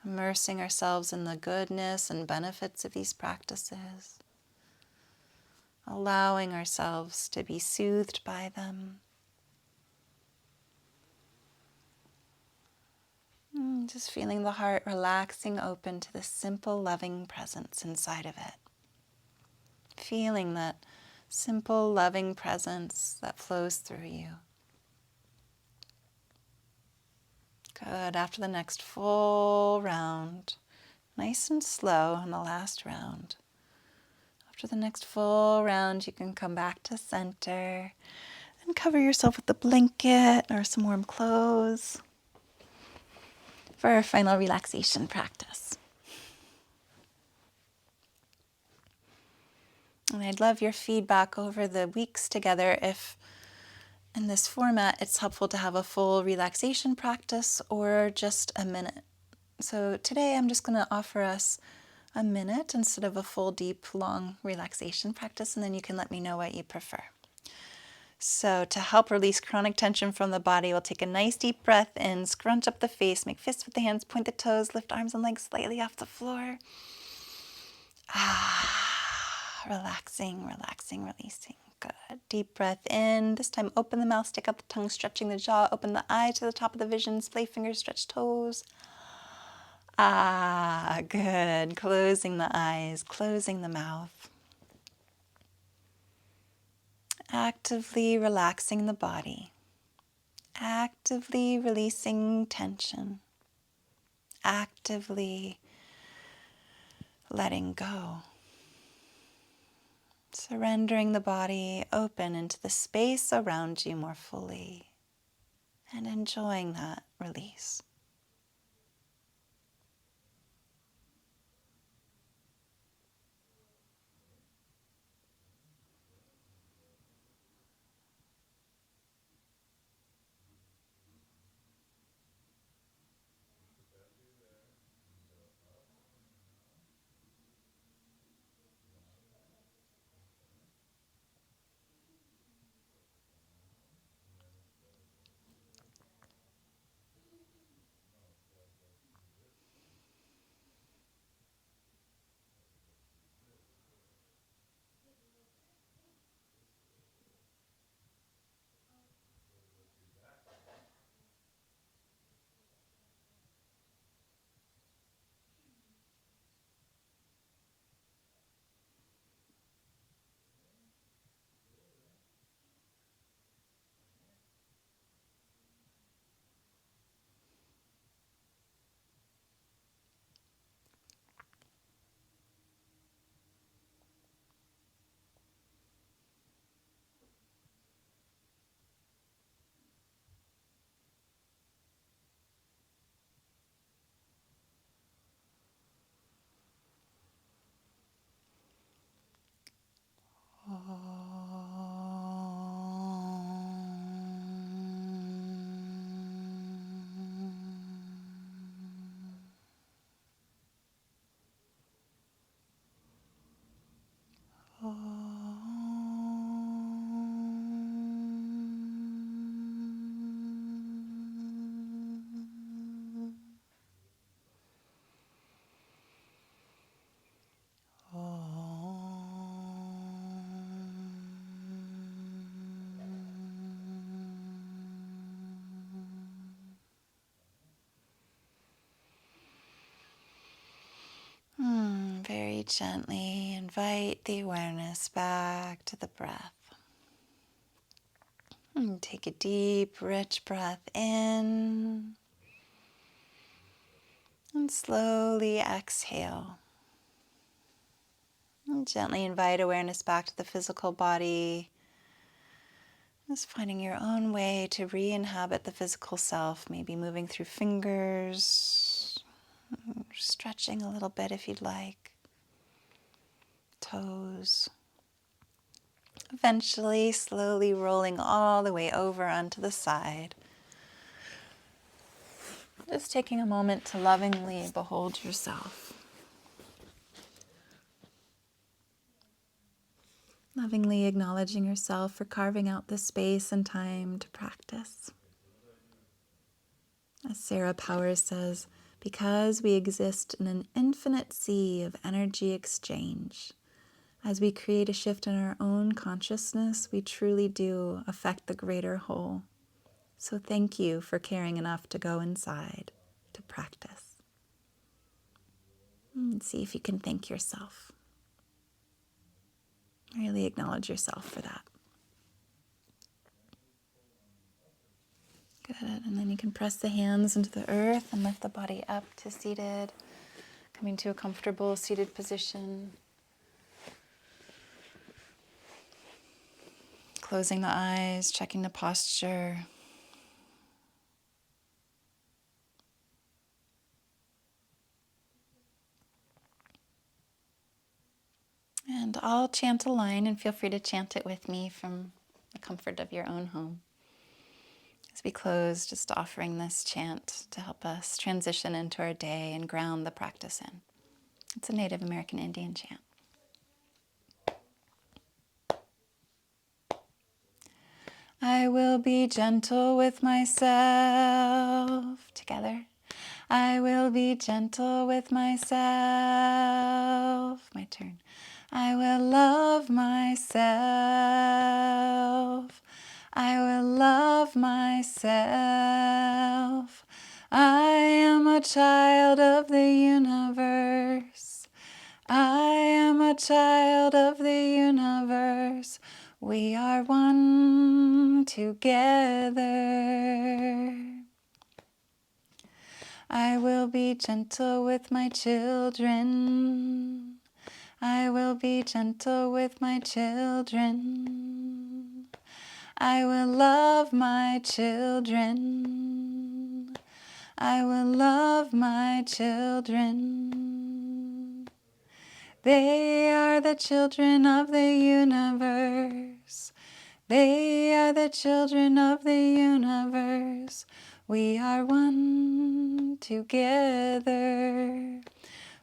Immersing ourselves in the goodness and benefits of these practices. Allowing ourselves to be soothed by them. Just feeling the heart relaxing open to the simple, loving presence inside of it. Feeling that simple, loving presence that flows through you. Good. After the next full round, nice and slow on the last round. After the next full round, you can come back to center and cover yourself with a blanket or some warm clothes for our final relaxation practice. And I'd love your feedback over the weeks together if in this format it's helpful to have a full relaxation practice or just a minute. So today I'm just going to offer us a minute instead of a full, deep, long relaxation practice, and then you can let me know what you prefer. So to help release chronic tension from the body, we'll take a nice deep breath in, scrunch up the face, make fists with the hands, point the toes, lift arms and legs slightly off the floor. Relaxing, relaxing, releasing. Good. Deep breath in. This time open the mouth, stick out the tongue, stretching the jaw, open the eye to the top of the vision, splay fingers, stretch toes. Ah, good. Closing the eyes, closing the mouth. Actively relaxing the body. Actively releasing tension. Actively letting go. Surrendering the body open into the space around you more fully and enjoying that release. Very gently invite the awareness back to the breath. Take a deep, rich breath in and slowly exhale. And gently invite awareness back to the physical body. Just finding your own way to re-inhabit the physical self, maybe moving through fingers, stretching a little bit if you'd like, toes. Eventually, slowly rolling all the way over onto the side. Just taking a moment to lovingly behold yourself. Lovingly acknowledging yourself for carving out the space and time to practice. As Sarah Powers says, because we exist in an infinite sea of energy exchange, as we create a shift in our own consciousness, we truly do affect the greater whole. So thank you for caring enough to go inside to practice. And see if you can thank yourself. Really acknowledge yourself for that. Good. And then you can press the hands into the earth and lift the body up to seated, coming to a comfortable seated position. Closing the eyes, checking the posture. And I'll chant a line, and feel free to chant it with me from the comfort of your own home. As we close, just offering this chant to help us transition into our day and ground the practice in. It's a Native American Indian chant. I will be gentle with myself. Together. I will be gentle with myself. My turn. I will love myself. I will love myself. I am a child of the universe. I am a child of the universe. We are one together. I will be gentle with my children. I will be gentle with my children. I will love my children. I will love my children. They are the children of the universe. They are the children of the universe. We are one together.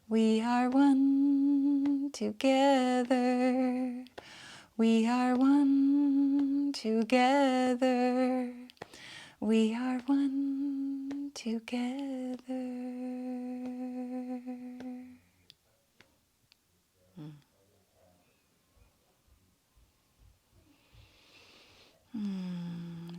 We are one together. We are one together. We are one together.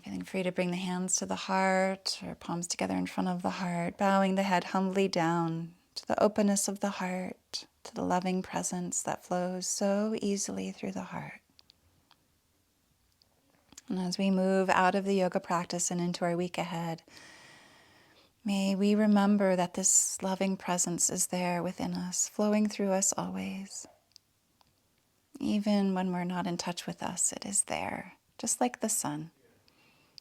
Feeling free to bring the hands to the heart or palms together in front of the heart, bowing the head humbly down to the openness of the heart, to the loving presence that flows so easily through the heart. And as we move out of the yoga practice and into our week ahead, may we remember that this loving presence is there within us, flowing through us always. Even when we're not in touch with us, it is there, just like the sun.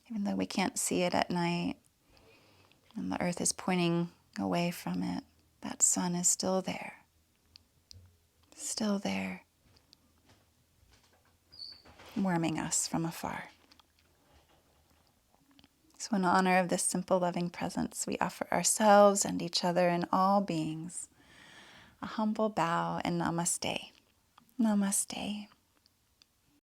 Even though we can't see it at night and the earth is pointing away from it, that sun is still there, warming us from afar. So in honor of this simple loving presence, we offer ourselves and each other and all beings a humble bow and namaste. Namaste.